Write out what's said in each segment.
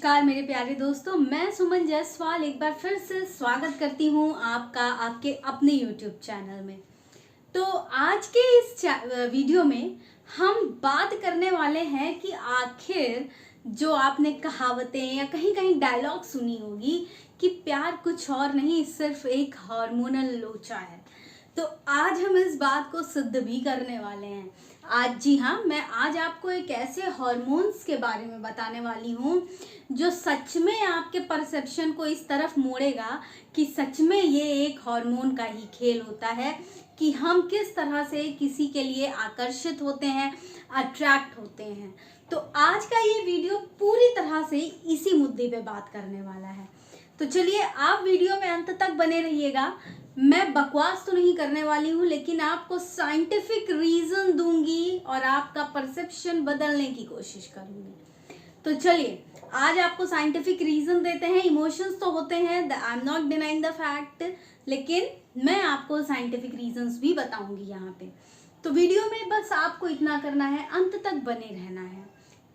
नमस्कार मेरे प्यारे दोस्तों, मैं सुमन जायसवाल एक बार फिर से स्वागत करती हूँ आपका आपके अपने YouTube चैनल में। तो आज के इस वीडियो में हम बात करने वाले हैं कि आखिर जो आपने कहावतें या कहीं कहीं डायलॉग सुनी होगी कि प्यार कुछ और नहीं सिर्फ एक हार्मोनल लोचा है। तो आज हम इस बात को सिद्ध भी करने वाले हैं। आज जी हाँ, मैं आज आपको एक ऐसे हार्मोन्स के बारे में बताने वाली हूँ जो सच में आपके परसेप्शन को इस तरफ मोड़ेगा कि सच में ये एक हार्मोन का ही खेल होता है कि हम किस तरह से किसी के लिए आकर्षित होते हैं, अट्रैक्ट होते हैं। तो आज का ये वीडियो पूरी तरह से इसी मुद्दे पे बात करने वाला है। तो चलिए आप वीडियो में अंत तक बने रहिएगा। मैं बकवास तो नहीं करने वाली हूँ, लेकिन आपको साइंटिफिक रीजन दूंगी और आपका परसेप्शन बदलने की कोशिश करूंगी। तो चलिए आज आपको साइंटिफिक रीजन देते हैं। इमोशंस तो होते हैं, I am not denying the fact, लेकिन मैं आपको साइंटिफिक रीजंस भी बताऊंगी यहाँ पे। तो वीडियो में बस आपको इतना करना है, अंत तक बने रहना है।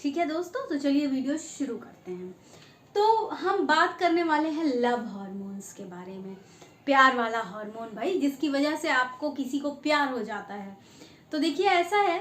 ठीक है दोस्तों, तो चलिए वीडियो शुरू करते हैं। तो हम बात करने वाले हैं लव हार्मोन्स के बारे में। प्यार वाला हार्मोन भाई, जिसकी वजह से आपको किसी को प्यार हो जाता है। तो देखिए ऐसा है,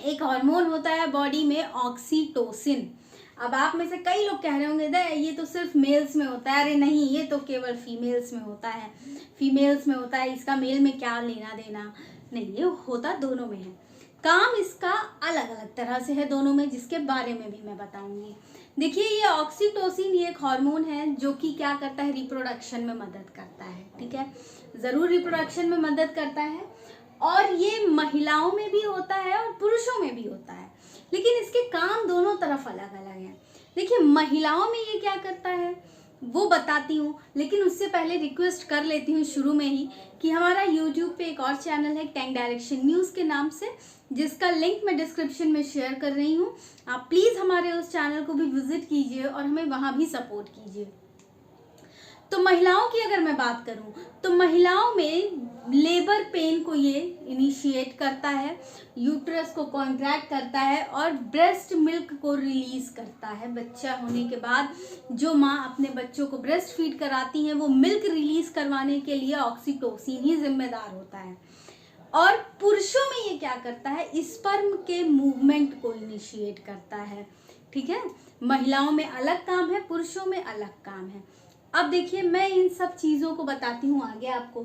एक हार्मोन होता है बॉडी में ऑक्सीटोसिन। अब आप में से कई लोग कह रहे होंगे दे ये तो सिर्फ मेल्स में होता है। अरे नहीं, ये तो केवल फीमेल्स में होता है। फीमेल्स में होता है, इसका मेल में क्या लेना देना। नहीं, ये होता दोनों में है। काम इसका अलग अलग तरह से है दोनों में, जिसके बारे में भी मैं बताऊंगी। देखिए ये ऑक्सीटोसिन ये एक हार्मोन है जो कि क्या करता है, रिप्रोडक्शन में मदद करता है। ठीक है, ज़रूर रिप्रोडक्शन में मदद करता है और ये महिलाओं में भी होता है और पुरुषों में भी होता है, लेकिन इसके काम दोनों तरफ अलग अलग हैं। देखिए महिलाओं में ये क्या करता है वो बताती हूँ, लेकिन उससे पहले रिक्वेस्ट कर लेती हूँ शुरू में ही कि हमारा यूट्यूब पे एक और चैनल है टैंक डायरेक्शन न्यूज़ के नाम से, जिसका लिंक मैं डिस्क्रिप्शन में शेयर कर रही हूँ। आप प्लीज़ हमारे उस चैनल को भी विजिट कीजिए और हमें वहाँ भी सपोर्ट कीजिए। तो महिलाओं की अगर मैं बात करूं तो महिलाओं में लेबर पेन को ये इनिशिएट करता है, यूट्रस को कॉन्ट्रैक्ट करता है और ब्रेस्ट मिल्क को रिलीज करता है। बच्चा होने के बाद जो माँ अपने बच्चों को ब्रेस्ट फीड कराती हैं वो मिल्क रिलीज करवाने के लिए ऑक्सीटोसिन ही जिम्मेदार होता है। और पुरुषों में ये क्या करता है, स्पर्म के मूवमेंट को इनिशिएट करता है। ठीक है, महिलाओं में अलग काम है, पुरुषों में अलग काम है। अब देखिए मैं इन सब चीज़ों को बताती हूँ आगे आपको।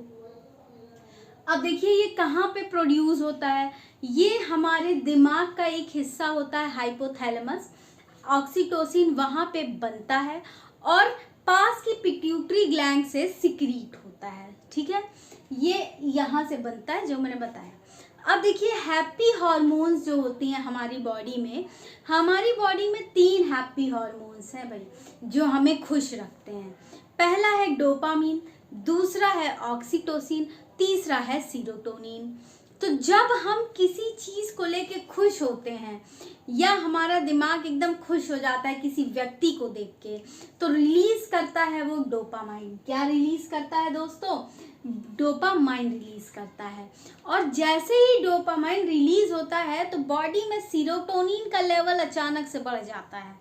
अब देखिए ये कहाँ पे प्रोड्यूस होता है, ये हमारे दिमाग का एक हिस्सा होता है हाइपोथैलेमस। ऑक्सीटोसिन वहाँ पे बनता है और पास की पिट्यूटरी ग्लैंड से सिक्रीट होता है। ठीक है, ये यहाँ से बनता है जो मैंने बताया। अब देखिए हैप्पी हार्मोन्स जो होती हैं हमारी बॉडी में 3 हैप्पी हार्मोन्स हैं भाई, जो हमें खुश रखते हैं। पहला है डोपामीन, दूसरा है ऑक्सीटोसिन, तीसरा है सीरोटोनिन। तो जब हम किसी चीज़ को लेके खुश होते हैं या हमारा दिमाग एकदम खुश हो जाता है किसी व्यक्ति को देख के, तो रिलीज करता है वो डोपामाइन। क्या रिलीज करता है दोस्तों? डोपामाइन रिलीज करता है। और जैसे ही डोपामाइन रिलीज होता है तो बॉडी में सीरोटोनिन का लेवल अचानक से बढ़ जाता है,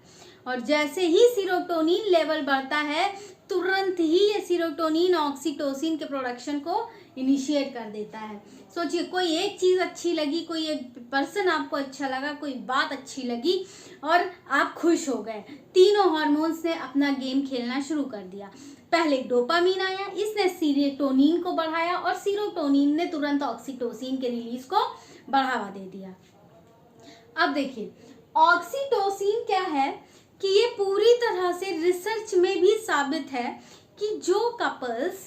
और जैसे ही सीरोटोनिन लेवल बढ़ता है तुरंत ही ये सीरोटोनिन ऑक्सीटोसिन के प्रोडक्शन को इनिशिएट कर देता है। सोचिए कोई एक चीज़ अच्छी लगी, कोई एक पर्सन आपको अच्छा लगा, कोई बात अच्छी लगी और आप खुश हो गए। तीनों हार्मोन्स ने अपना गेम खेलना शुरू कर दिया। पहले डोपामीन आया, इसने सीरोटोनिन को बढ़ाया और सीरोटोनिन ने तुरंत ऑक्सीटोसिन के रिलीज को बढ़ावा दे दिया। अब देखिए ऑक्सीटोसिन क्या है कि ये पूरी तरह से रिसर्च में भी साबित है कि जो कपल्स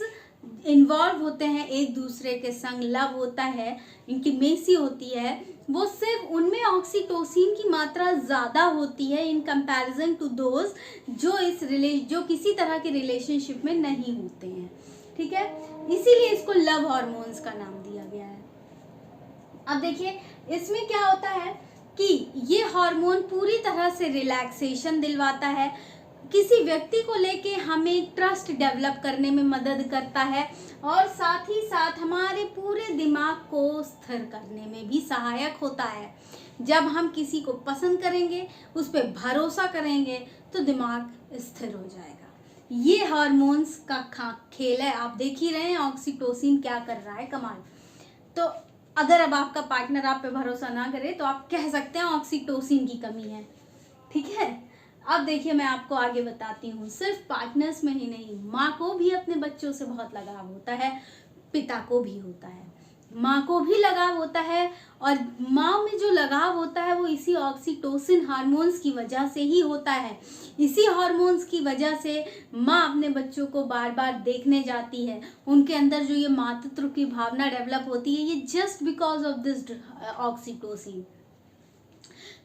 इन्वॉल्व होते हैं एक दूसरे के संग, लव होता है, इंटीमेसी होती है, वो सिर्फ उनमें ऑक्सीटोसिन की मात्रा ज़्यादा होती है इन कंपैरिजन टू दोज जो किसी तरह के रिलेशनशिप में नहीं होते हैं। ठीक है, इसीलिए इसको लव हार्मोन्स का नाम दिया गया है। अब देखिए इसमें क्या होता है कि ये हार्मोन पूरी तरह से रिलैक्सेशन दिलवाता है, किसी व्यक्ति को लेके हमें ट्रस्ट डेवलप करने में मदद करता है और साथ ही साथ हमारे पूरे दिमाग को स्थिर करने में भी सहायक होता है। जब हम किसी को पसंद करेंगे, उस पर भरोसा करेंगे तो दिमाग स्थिर हो जाएगा। ये हार्मोन्स का खेल है। आप देख ही रहे हैं ऑक्सीटोसिन क्या कर रहा है, कमाल। तो अगर अब आपका पार्टनर आप पे भरोसा ना करे तो आप कह सकते हैं ऑक्सीटोसिन की कमी है, ठीक है। अब देखिए मैं आपको आगे बताती हूँ, सिर्फ पार्टनर्स में ही नहीं, माँ को भी अपने बच्चों से बहुत लगाव होता है, पिता को भी होता है, माँ को भी लगाव होता है। और माँ में जो लगाव होता है वो इसी ऑक्सीटोसिन हार्मोन्स की वजह से ही होता है। इसी हार्मोन्स की वजह से माँ अपने बच्चों को बार बार देखने जाती है। उनके अंदर जो ये मातृत्व की भावना डेवलप होती है, ये just because of this oxytocin.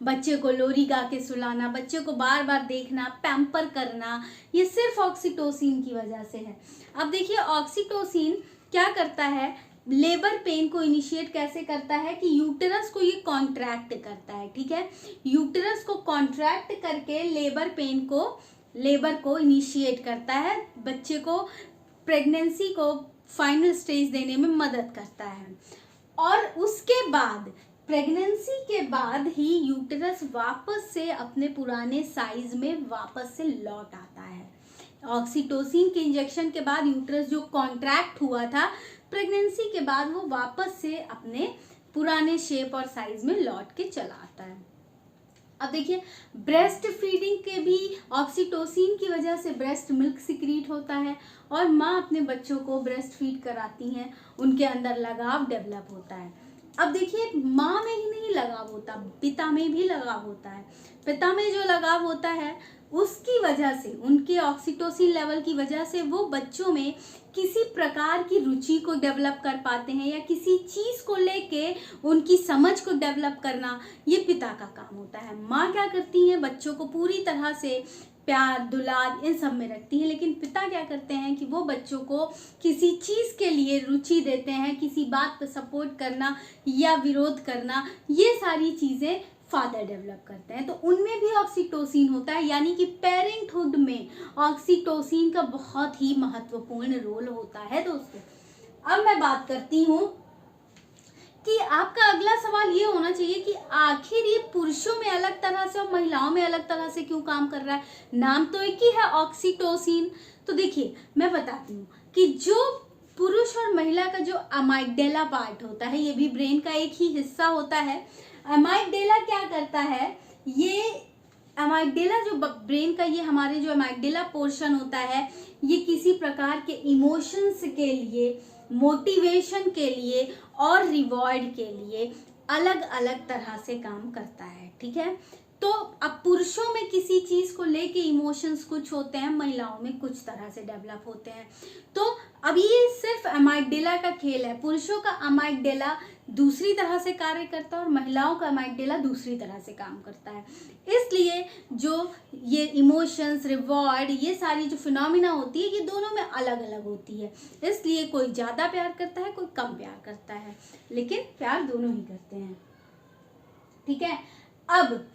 बच्चे को लोरी गा के सुलाना, बच्चे को बार बार देखना, पैम्पर करना, ये सिर्फ ऑक्सीटोसिन की वजह से है। अब देखिए ऑक्सीटोसिन क्या करता है, लेबर पेन को इनिशिएट कैसे करता है कि यूटेरस को ये कॉन्ट्रैक्ट करता है, ठीक है। यूटेरस को कॉन्ट्रैक्ट करके लेबर को इनिशिएट करता है, बच्चे को प्रेगनेंसी को फाइनल स्टेज देने में मदद करता है। और उसके बाद प्रेगनेंसी के बाद ही यूटेरस वापस से अपने पुराने साइज में वापस से लौट आता है। ऑक्सीटोसिन के इंजेक्शन के बाद यूटेरस जो कॉन्ट्रैक्ट हुआ था, प्रेगनेंसी के बाद वो वापस से अपने पुराने शेप और साइज में लौट के चला आता है। अब देखिए ब्रेस्ट फीडिंग के भी ऑक्सीटोसिन की वजह से ब्रेस्ट मिल्क सिक्रीट होता है और माँ अपने बच्चों को ब्रेस्ट फीड कराती हैं, उनके अंदर लगाव डेवलप होता है। अब देखिए माँ में ही नहीं लगाव होता, पिता में भी लगाव होता है। पिता में जो लगाव होता है उसकी वजह से, उनके ऑक्सीटोसिन लेवल की वजह से वो बच्चों में किसी प्रकार की रुचि को डेवलप कर पाते हैं या किसी चीज़ को लेके उनकी समझ को डेवलप करना, ये पिता का काम होता है। माँ क्या करती हैं, बच्चों को पूरी तरह से प्यार दुलार इन सब में रखती है, लेकिन पिता क्या करते हैं कि वो बच्चों को किसी चीज़ के लिए रुचि देते हैं, किसी बात पर सपोर्ट करना या विरोध करना, ये सारी चीज़ें फादर डेवलप करते हैं। तो उनमें भी ऑक्सीटोसिन होता है, यानी कि पेरेंटहुड में ऑक्सीटोसिन का बहुत ही महत्वपूर्ण रोल होता है दोस्तों। अब मैं बात करती हूँ कि आपका अगला सवाल ये होना चाहिए कि आखिर ये पुरुषों में अलग तरह से और महिलाओं में अलग तरह से क्यों काम कर रहा है, नाम तो एक ही है ऑक्सीटोसिन। तो देखिए मैं बताती हूँ कि जो पुरुष और महिला का जो अमाइगडेला पार्ट होता है, ये भी ब्रेन का एक ही हिस्सा होता है। अमाइगडेला क्या करता है, ये अमाइगडेला जो ब्रेन का, ये हमारे जो अमाइगडेला पोर्शन होता है, ये किसी प्रकार के इमोशंस के लिए, मोटिवेशन के लिए और रिवॉर्ड के लिए अलग अलग तरह से काम करता है, ठीक है। तो अब पुरुषों में किसी चीज़ को लेके इमोशंस कुछ होते हैं, महिलाओं में कुछ तरह से डेवलप होते हैं। तो अब ये सिर्फ अमाइगडेला का खेल है। पुरुषों का अमाइगडेला दूसरी तरह से कार्य करता है और महिलाओं का अमाइगडेला दूसरी तरह से काम करता है। इसलिए जो ये इमोशंस, रिवॉर्ड, ये सारी जो फिनोमिना होती है, ये दोनों में अलग अलग होती है। इसलिए कोई ज़्यादा प्यार करता है, कोई कम प्यार करता है, लेकिन प्यार दोनों ही करते हैं, ठीक है। अब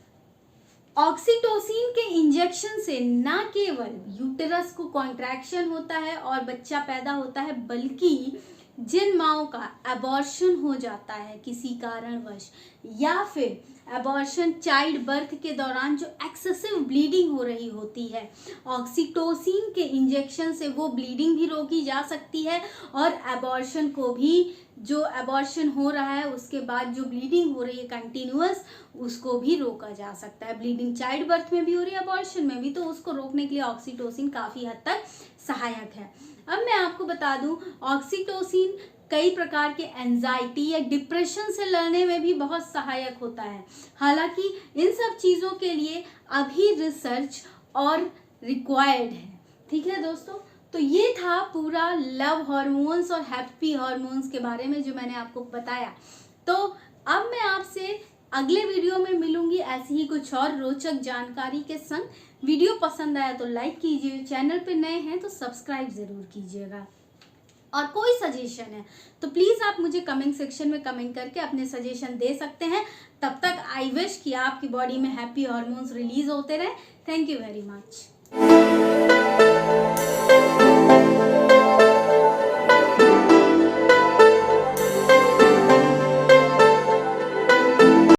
ऑक्सीटोसिन के इंजेक्शन से न केवल यूटेरस को कॉन्ट्रैक्शन होता है और बच्चा पैदा होता है, बल्कि जिन माओं का अबॉर्शन हो जाता है किसी कारणवश, या फिर अबॉर्शन चाइल्ड बर्थ के दौरान जो एक्सेसिव ब्लीडिंग हो रही होती है, ऑक्सीटोसिन के इंजेक्शन से वो ब्लीडिंग भी रोकी जा सकती है और अबॉर्शन को भी, जो अबॉर्शन हो रहा है उसके बाद जो ब्लीडिंग हो रही है कंटिन्यूअस, उसको भी रोका जा सकता है। ब्लीडिंग चाइल्ड बर्थ में भी हो रही है, अबॉर्शन में भी, तो उसको रोकने के लिए ऑक्सीटोसिन काफ़ी हद तक सहायक है। अब मैं आपको बता दूं, ऑक्सीटोसिन कई प्रकार के एंजाइटी या डिप्रेशन से लड़ने में भी बहुत सहायक होता है। हालांकि इन सब चीज़ों के लिए अभी रिसर्च और रिक्वायर्ड है, ठीक है दोस्तों। तो ये था पूरा लव हार्मोन्स और हैप्पी हार्मोन्स के बारे में जो मैंने आपको बताया। तो अब मैं आपसे अगले वीडियो में मिलूंगी ऐसी ही कुछ और रोचक जानकारी के संग। वीडियो पसंद आया तो लाइक कीजिए, चैनल पे नए हैं तो सब्सक्राइब ज़रूर कीजिएगा। और कोई सजेशन है तो प्लीज़ आप मुझे कमेंट सेक्शन में कमेंट करके अपने सजेशन दे सकते हैं। तब तक आई विश कि आपकी बॉडी में हैप्पी हार्मोन्स रिलीज होते रहे। Thank you very much.